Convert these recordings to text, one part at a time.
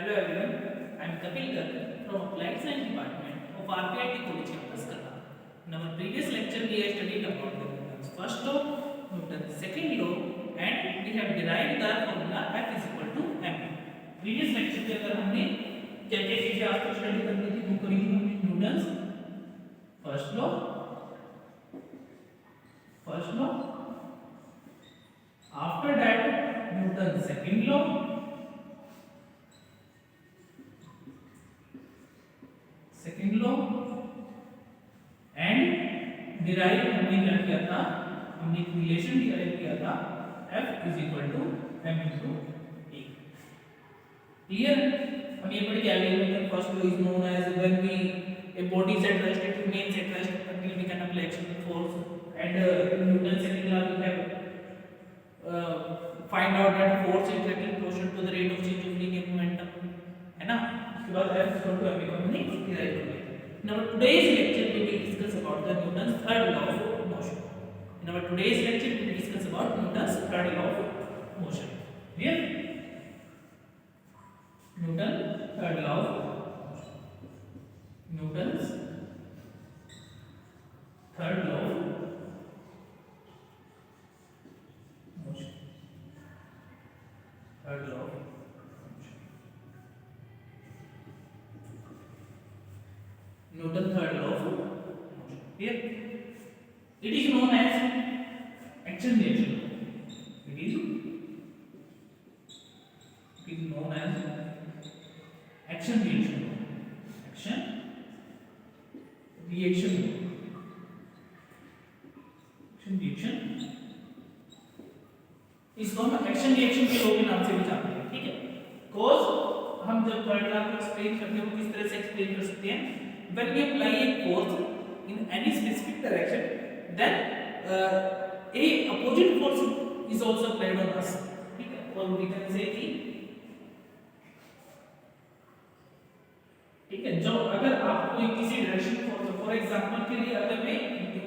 Hello everyone, I am Kapil Garg from Applied Science Department of RPIT College Campus, Karnataka. In our previous lecture, we have studied about the Newton's first law, Newton's second law, and we have derived the formula F is equal to ma. Previous lecture के अंदर हमने क्या क्या चीजें आपको study करनी थी, वो करी थी हमने Newton's first law, after that Newton's second law, and derive हमने क्या किया था, हमने एक रिलेशन डिराइव किया था F is equal to m into a. Clear? हम ये पढ़ के आगे Newton first law is known as when we a body is at rest it remains at rest until we can apply external force, and Newton's second law we have find out that force is directly proportional to the rate of change of linear momentum, है ना? उसके बाद F is equal to m को हमने derive कर लिया. In our today's lecture, we will discuss about the Newton's third law of motion. In our today's lecture, we will discuss about Newton's third law of motion. Clear? Newton's third law of motion. Newton's third law of motion. Third law of motion. Newton's third law of motion. Here, it is known as action reaction law. It is known as action reaction law. Action reaction law. Action reaction. इसको हम action reaction के law के नाम से भी जानते हैं. ठीक है, cause हम जब थर्ड लॉ को एक्सप्लेन करते हैं वो किस तरह से एक्सप्लेन कर सकते हैं. When we apply a force in any specific direction, then a opposite force is also applied on us. ठीक है, और we can say कि ठीक है, जो अगर आप कोई किसी डायरेक्शन फोर्स, फॉर एग्जांपल के लिए अगर मैं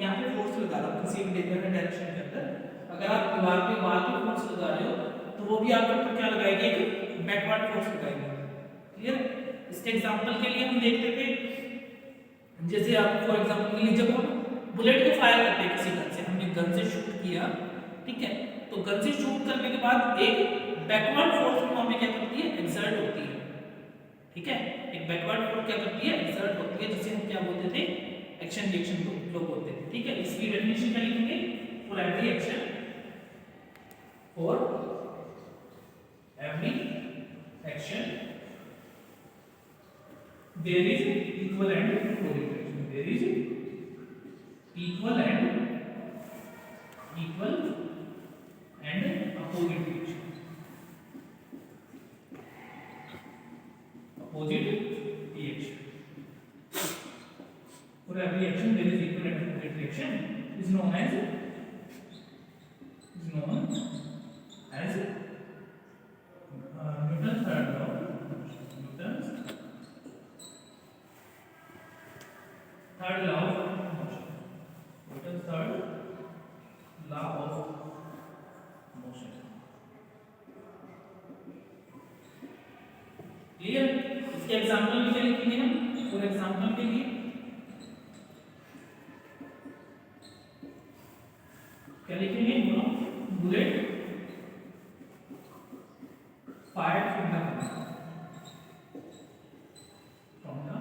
यहाँ पे फोर्स लगा रहा हूँ किसी भी डिफरेंट डायरेक्शन के अंदर, अगर आप दीवार पे बार पे फोर्स लगा रहे हो तो वो भी आपके ऊपर क्या लगाएगी, एक बैकवर्ड फोर्स लगाएगी. क्लियर? इसके एग्जांपल के लिए हम देखते थे, जैसे आप फॉर एग्जांपल लिए जब हम बुलेट को फायर करते हैं किसी गन से, हमने गन से शूट किया, ठीक है, तो गन से शूट करने के बाद एक बैकवर्ड फोर्स वहां पे क्या करती है, एक्सर्ट होती है. ठीक है, एक बैकवर्ड फोर्स क्या करती है, एक्सर्ट होती है, जिसे हम क्या बोलते थे, एक्शन रिएक्शन लॉ बोलते थे. ठीक है, इसकी डेफिनेशन क्या लिखेंगे, for every action, for every action there is equal and opposite reaction. There is equal and opposite reaction. Opposite reaction. For every action there is equal and opposite reaction is known as Newton's third law. Third law of motion. Newton's third law of motion. Clear? इसके example भी क्या लिखेंगे हम, for example के लिए क्या लिखेंगे, bullet fired from the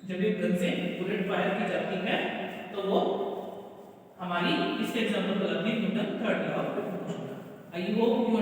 जब एक गन से बुलेट फायर की जाती है तो वो हमारी इसके एग्जांपल को लगती है Newton third law of motion. I hope you